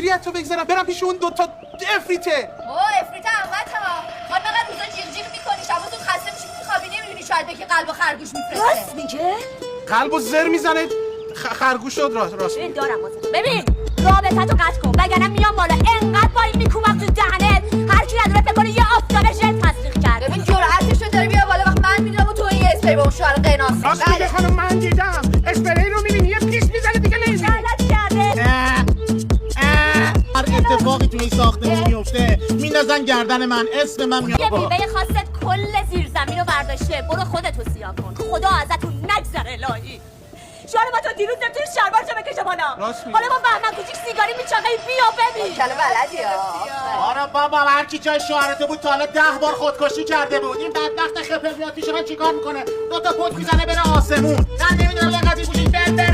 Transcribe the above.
چجوری حتی بگذارم برم پیش اون دوتا افریته؟ افریته احمد ها خواهد نقدر روزا جیغ جیغ میکنی شبا تو خسته میشی میخوابی نمیدونی شاید بگی قلب و خرگوش میفرسته. راست میگه؟ قلب و زر میزنه خرگوش شد راست. ببین دارم واسه ببین رابطتو قطع کن وگرنه میام بالا انقدر پایین میکوبم تو دهنت هر کی نداره فکر کنه یه آفتابه ژل تزریق کرده. ببین جرأتشو داره بیا بالا وقت من میدونم و تو این اسپری با اون شوهر قناس. راست میگه خانم من دیدم اسپری رو میبینی یه پیش میزنه دیگه نمیبینی. غلط کرده. هر اتفاقی تو این ساختمون میفته میندازن گردن من اسم من میاد. یه بیوه خواستت کل زیر زمین رو برداشته برو خودتو سیاه کن خدا ازتون نگذره الهی. شوهر ما تو دیروز نمیتونی شلوارشو بکشه بالا. حالا با بهمن کوچیک سیگاری میچاقه بیا ببین. کله بلدی ها. آره بابا هر کی جای شوهرته بود تا حالا 10 بار خودکشی کرده بود. این بدبخت خپل میاد پیش من چیکار میکنه؟ 2 تا پوت میزنه بره آسمون. من نمیدونم اینقدر گوشی بده.